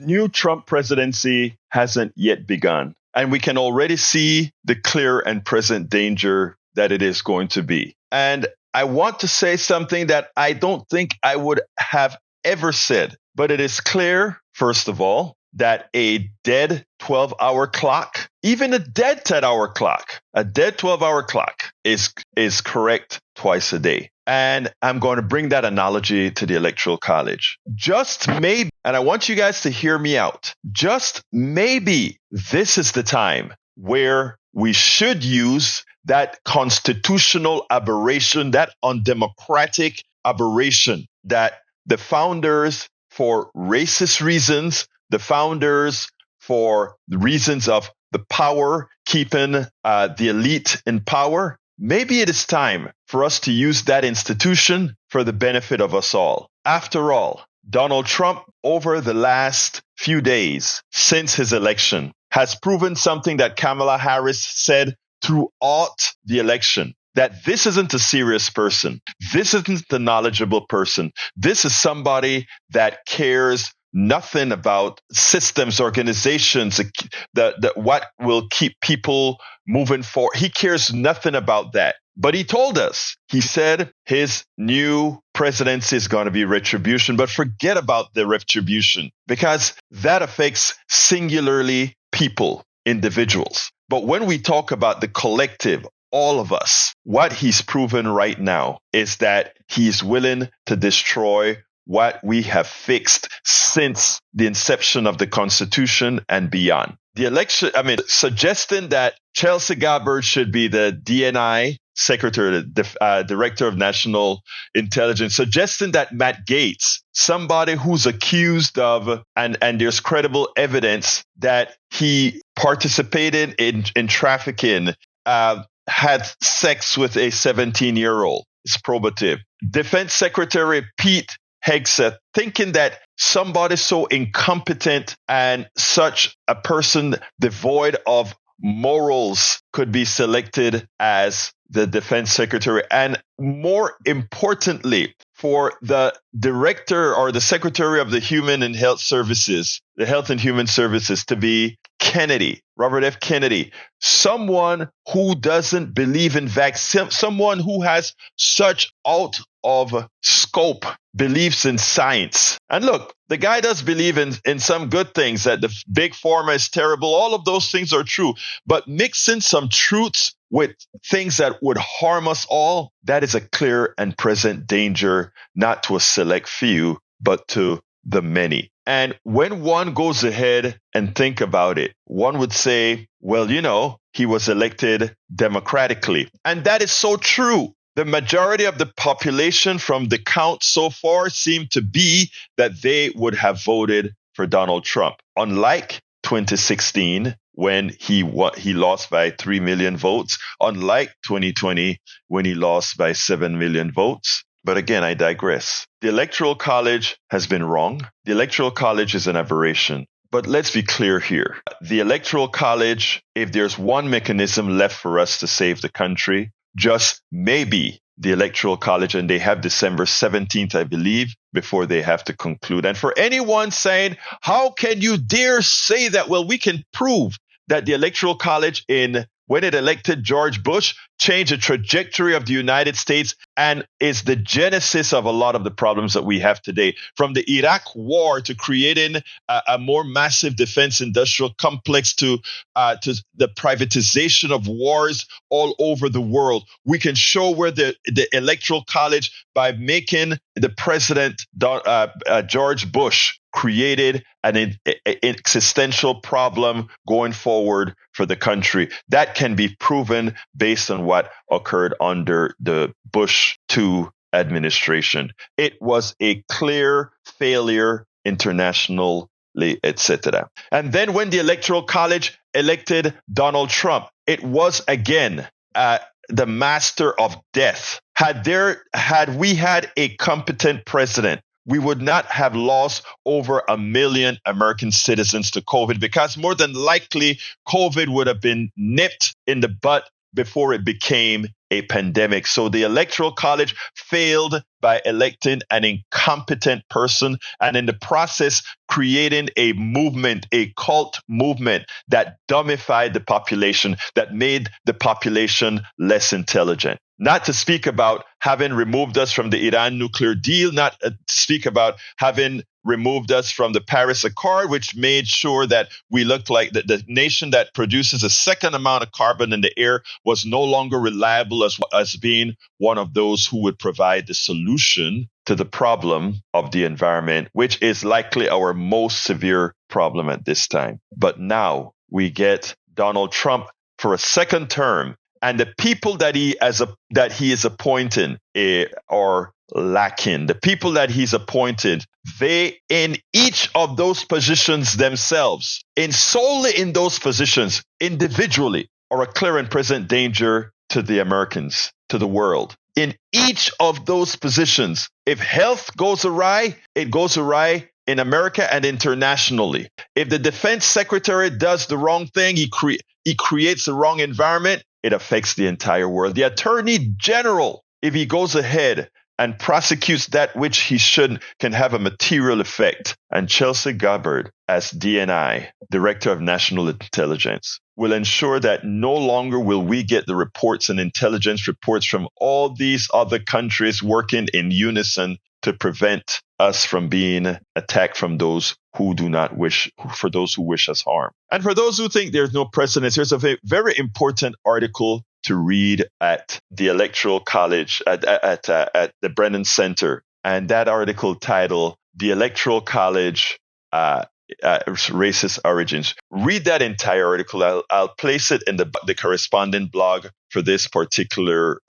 new Trump presidency hasn't yet begun. And we can already see the clear and present danger that it is going to be. And I want to say something that I don't think I would have ever said, but it is clear, first of all, that a dead 12-hour clock, even a dead 10-hour clock, a dead 12-hour clock is correct twice a day. And I'm going to bring that analogy to the Electoral College. Just maybe, and I want you guys to hear me out, just maybe this is the time where we should use that constitutional aberration, that undemocratic aberration that the founders, for racist reasons, the founders, for the reasons of the power, keeping the elite in power, maybe it is time for us to use that institution for the benefit of us all. After all, Donald Trump, over the last few days since his election, has proven something that Kamala Harris said throughout the election, that this isn't a serious person. This isn't the knowledgeable person. This is somebody that cares nothing about systems, organizations, what will keep people moving forward. He cares nothing about that. But he told us, he said his new presidency is going to be retribution, but forget about the retribution because that affects singularly people, individuals. But when we talk about the collective, all of us, what he's proven right now is that he's willing to destroy what we have fixed since the inception of the Constitution and beyond. The election, suggesting that Chelsea Gabbard should be the DNI secretary, the director of national intelligence, suggesting that Matt Gaetz, somebody who's accused of, and there's credible evidence that he participated in trafficking, had sex with a 17-year-old, is probative. Defense Secretary Pete Hegseth, thinking that somebody so incompetent and such a person devoid of morals could be selected as the defense secretary. And more importantly, for the director or the secretary of the Human and Health Services, the Health and Human Services, to be Kennedy, Robert F. Kennedy, someone who doesn't believe in vaccines, someone who has such out of scope beliefs in science. And look, the guy does believe in some good things, that the big pharma is terrible. All of those things are true. But mixing some truths with things that would harm us all, that is a clear and present danger, not to a select few, but to the many. And when one goes ahead and think about it, one would say, well, he was elected democratically. And that is so true. The majority of the population from the count so far seem to be that they would have voted for Donald Trump. Unlike 2016, when he lost by 3 million votes, unlike 2020, when he lost by 7 million votes. But again, I digress. The Electoral College has been wrong. The Electoral College is an aberration. But let's be clear here. The Electoral College, if there's one mechanism left for us to save the country, just maybe the Electoral College, and they have December 17th, I believe, before they have to conclude. And for anyone saying, how can you dare say that? Well, we can prove that the Electoral College, when it elected George Bush, changed the trajectory of the United States and is the genesis of a lot of the problems that we have today. From the Iraq war to creating a more massive defense industrial complex to the privatization of wars all over the world. We can show where the Electoral College, by making the president George Bush, created an existential problem going forward for the country. That can be proven based on what occurred under the Bush II administration. It was a clear failure internationally, etc. And then when the Electoral College elected Donald Trump, it was again the master of death. Had we had a competent president, we would not have lost over 1 million American citizens to COVID, because more than likely COVID would have been nipped in the butt before it became a pandemic. So the Electoral College failed by electing an incompetent person, and in the process creating a movement, a cult movement that dummified the population, that made the population less intelligent. Not to speak about having removed us from the Iran nuclear deal, not to speak about having removed us from the Paris Accord, which made sure that we looked like the nation that produces a second amount of carbon in the air was no longer reliable as being one of those who would provide the solution to the problem of the environment, which is likely our most severe problem at this time. But now we get Donald Trump for a second term, and the people that he is appointing are lacking. The people that he's appointed, they in each of those positions themselves, solely in those positions individually, are a clear and present danger to the Americans, to the world. In each of those positions, if health goes awry, it goes awry in America and internationally. If the defense secretary does the wrong thing, he creates the wrong environment, it affects the entire world. The attorney general, if he goes ahead and prosecutes that which he shouldn't, can have a material effect. And Chelsea Gabbard, as DNI, Director of National Intelligence, will ensure that no longer will we get the reports and intelligence reports from all these other countries working in unison to prevent us from being attacked from those who do not wish, for those who wish us harm. And for those who think there's no precedence, there's a very important article to read at the Electoral College at the Brennan Center. And that article titled, The Electoral College, Racist Origins. Read that entire article. I'll place it in the corresponding blog for this particular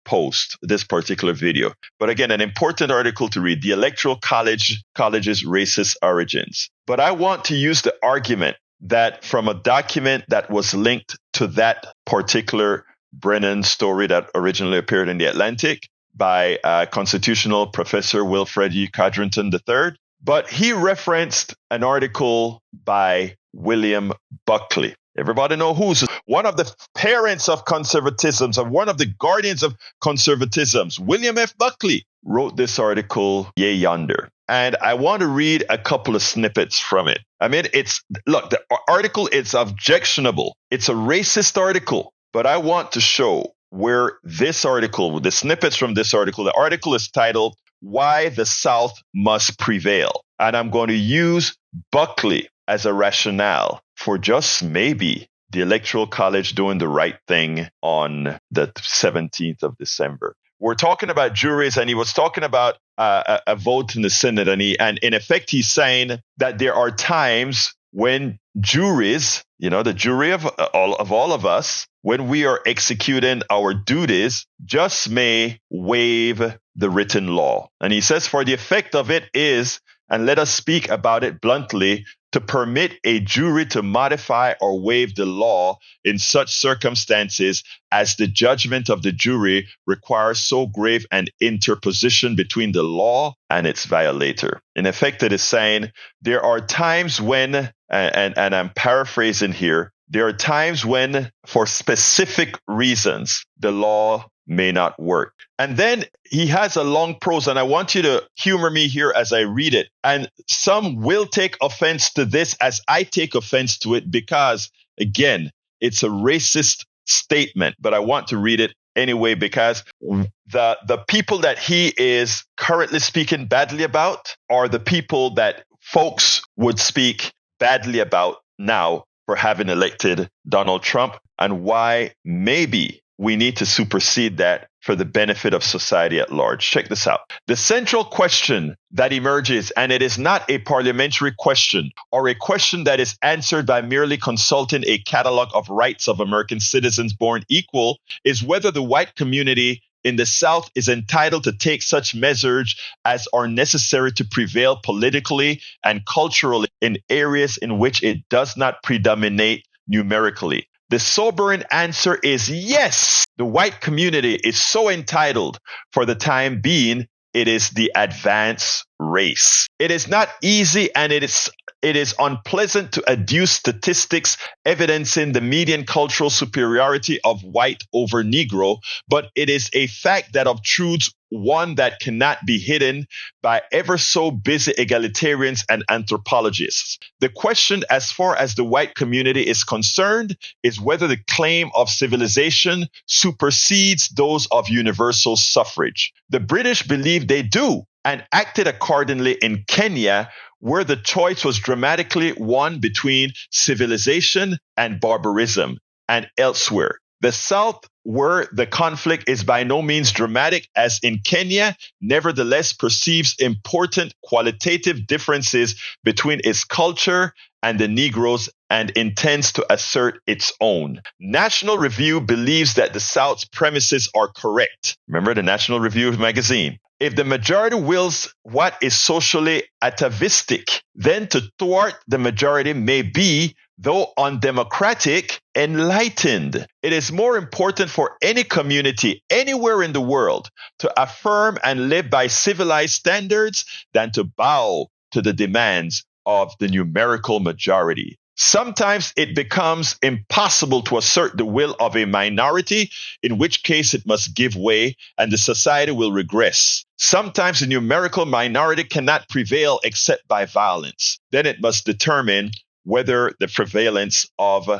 post, this particular video. But again, an important article to read, The Electoral College's Racist Origins. But I want to use the argument that from a document that was linked to that particular Brennan story that originally appeared in The Atlantic by constitutional professor Wilfred U. Codrington III. But he referenced an article by William Buckley. Everybody know who's one of the parents of conservatism, or one of the guardians of conservatism. William F. Buckley wrote this article, Yea Yonder. And I want to read a couple of snippets from it. I mean, the article is objectionable. It's a racist article, but I want to show where this article, the snippets from this article, the article is titled, Why the South Must Prevail. And I'm going to use Buckley as a rationale for just maybe the Electoral College doing the right thing on the 17th of December. We're talking about juries, and he was talking about a vote in the Senate, and in effect, he's saying that there are times when juries, the jury of all of us, when we are executing our duties, just may waive the written law. And he says, for the effect of it is, and let us speak about it bluntly, to permit a jury to modify or waive the law in such circumstances as the judgment of the jury requires so grave an interposition between the law and its violator. In effect, it is saying there are times when, and I'm paraphrasing here, there are times when, for specific reasons, the law may not work. And then he has a long prose, and I want you to humor me here as I read it. And some will take offense to this as I take offense to it because, again, it's a racist statement, but I want to read it anyway because the people that he is currently speaking badly about are the people that folks would speak badly about now for having elected Donald Trump, and why maybe we need to supersede that for the benefit of society at large. Check this out. The central question that emerges, and it is not a parliamentary question or a question that is answered by merely consulting a catalog of rights of American citizens born equal, is whether the white community in the South is entitled to take such measures as are necessary to prevail politically and culturally in areas in which it does not predominate numerically. The sobering answer is yes. The white community is so entitled. For the time being, it is the advanced race. It is not easy, and it is unpleasant to adduce statistics evidencing the median cultural superiority of white over Negro, but it is a fact that of truths one that cannot be hidden by ever so busy egalitarians and anthropologists. The question, as far as the white community is concerned, is whether the claim of civilization supersedes those of universal suffrage. The British believe they do and acted accordingly in Kenya, where the choice was dramatically one between civilization and barbarism, and elsewhere. The South, where the conflict is by no means dramatic as in Kenya, nevertheless perceives important qualitative differences between its culture and the Negroes and intends to assert its own. National Review believes that the South's premises are correct. Remember the National Review magazine. If the majority wills what is socially atavistic, then to thwart the majority may be, though undemocratic, enlightened. It is more important for any community anywhere in the world to affirm and live by civilized standards than to bow to the demands of the numerical majority. Sometimes it becomes impossible to assert the will of a minority, in which case it must give way and the society will regress. Sometimes the numerical minority cannot prevail except by violence. Then it must determine whether the prevalence of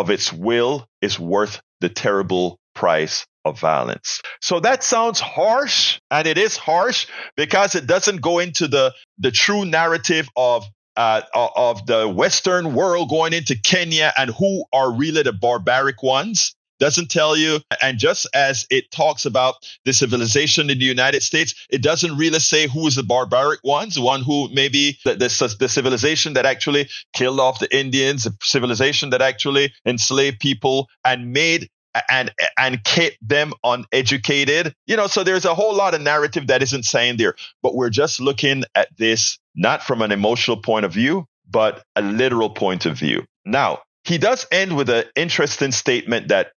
its will is worth the terrible price of violence. So that sounds harsh, and it is harsh because it doesn't go into the true narrative of the Western world going into Kenya and who are really the barbaric ones. Doesn't tell you. And just as it talks about the civilization in the United States, it doesn't really say who is the barbaric ones, the one who maybe the civilization that actually killed off the Indians, the civilization that actually enslaved people and made and kept them uneducated. So there's a whole lot of narrative that isn't saying there, but we're just looking at this not from an emotional point of view, but a literal point of view. Now, he does end with an interesting statement that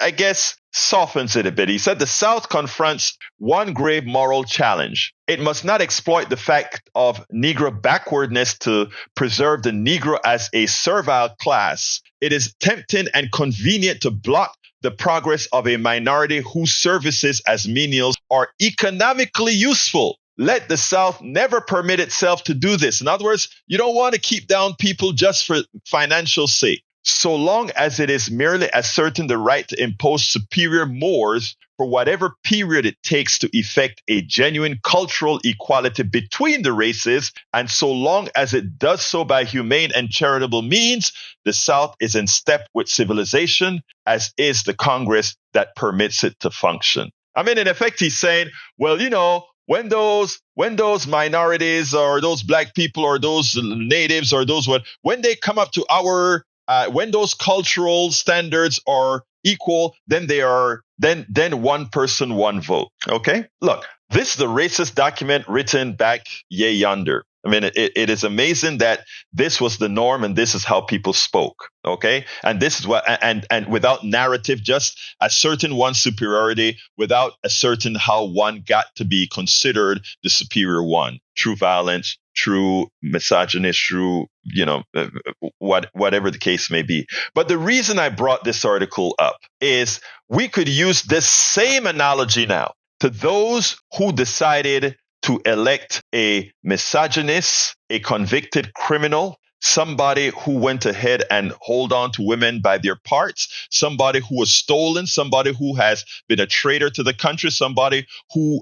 I guess softens it a bit. He said the South confronts one grave moral challenge. It must not exploit the fact of Negro backwardness to preserve the Negro as a servile class. It is tempting and convenient to block the progress of a minority whose services as menials are economically useful. Let the South never permit itself to do this. In other words, you don't want to keep down people just for financial sake. So long as it is merely asserting the right to impose superior mores for whatever period it takes to effect a genuine cultural equality between the races, and so long as it does so by humane and charitable means, the South is in step with civilization, as is the Congress that permits it to function. I mean, in effect, he's saying, well, when those minorities or those black people or those natives or when they come up to our when those cultural standards are equal, then then one person, one vote. Okay, look, this is the racist document written back yonder. I mean, it is amazing that this was the norm and this is how people spoke. Okay, and this is what and without narrative, just asserting one's superiority without asserting how one got to be considered the superior one through violence, through misogynist, through whatever the case may be. But the reason I brought this article up is we could use this same analogy now to those who decided to elect a misogynist, a convicted criminal, somebody who went ahead and hold on to women by their parts, somebody who was stolen, somebody who has been a traitor to the country, somebody who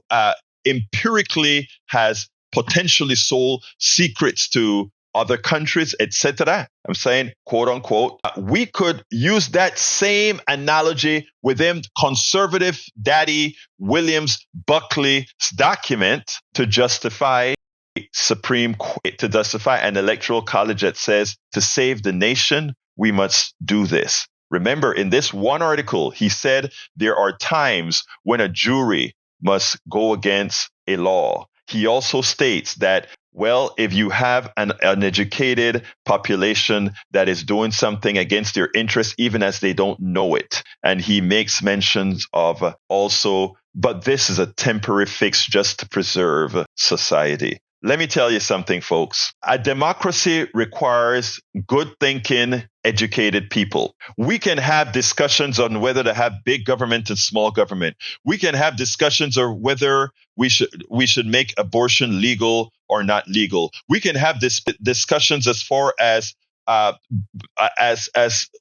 empirically has potentially sold secrets to other countries, etc. I'm saying, quote unquote, we could use that same analogy within conservative daddy Williams Buckley's document to justify an electoral college that says to save the nation, we must do this. Remember, in this one article, he said there are times when a jury must go against a law. He also states that, well, if you have an educated population that is doing something against their interests, even as they don't know it, and he makes mentions of also, but this is a temporary fix just to preserve society. Let me tell you something, folks. A democracy requires good thinking, educated people. We can have discussions on whether to have big government and small government. We can have discussions on whether we should make abortion legal or not legal. We can have discussions as far as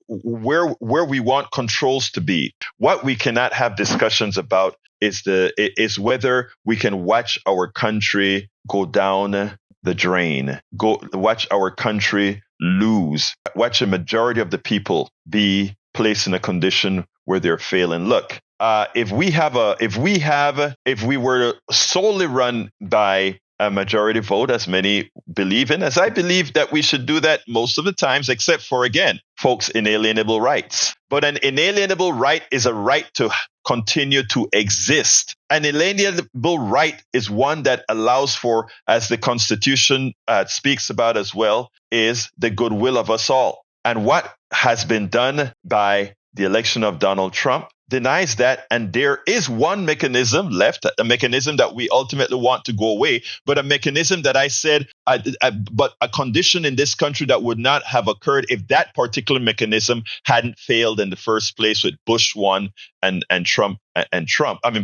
where we want controls to be. What we cannot have discussions about is whether we can watch our country go down the drain, watch our country lose, watch a majority of the people be placed in a condition where they're failing. Look, if we were solely run by a majority vote, as many believe in, as I believe that we should do that most of the times, except for, again, folks, inalienable rights. But an inalienable right is a right to continue to exist. An inalienable right is one that allows for, as the Constitution speaks about as well, is the goodwill of us all. And what has been done by the election of Donald Trump denies that, and there is one mechanism left, a mechanism that we ultimately want to go away, but a mechanism that I said, but a condition in this country that would not have occurred if that particular mechanism hadn't failed in the first place with Bush 1 and Trump.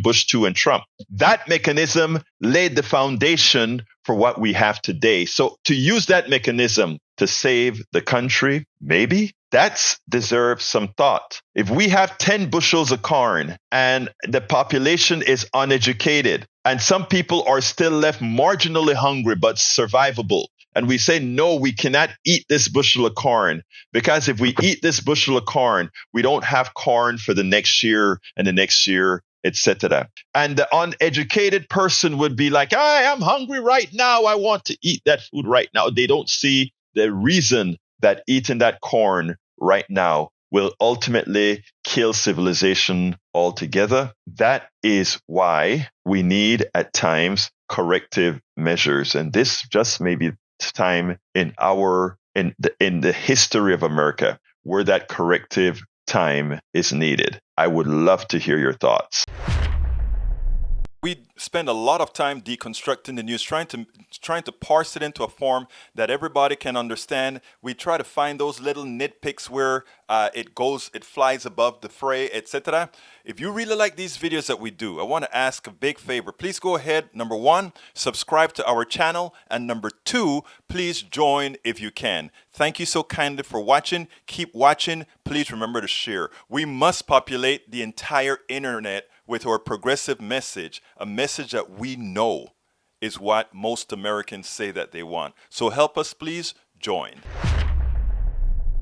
Bush 2 and Trump. That mechanism laid the foundation for what we have today. So to use that mechanism to save the country, maybe that deserves some thought. If we have 10 bushels of corn and the population is uneducated and some people are still left marginally hungry but survivable, and we say, no, we cannot eat this bushel of corn, because if we eat this bushel of corn, we don't have corn for the next year and the next year, etc. And the uneducated person would be like, I'm hungry right now. I want to eat that food right now. They don't see the reason that eating that corn right now will ultimately kill civilization altogether. That is why we need at times corrective measures. And this just may be time in the history of America where that corrective time is needed. I would love to hear your thoughts. We spend a lot of time deconstructing the news, trying to parse it into a form that everybody can understand. We try to find those little nitpicks where it flies above the fray, etc. If you really like these videos that we do, I want to ask a big favor. Please go ahead, number 1, subscribe to our channel, and number 2, please join if you can. Thank you so kindly for watching. Keep watching. Please remember to share. We must populate the entire internet with our progressive message, a message that we know is what most Americans say that they want. So help us, please join.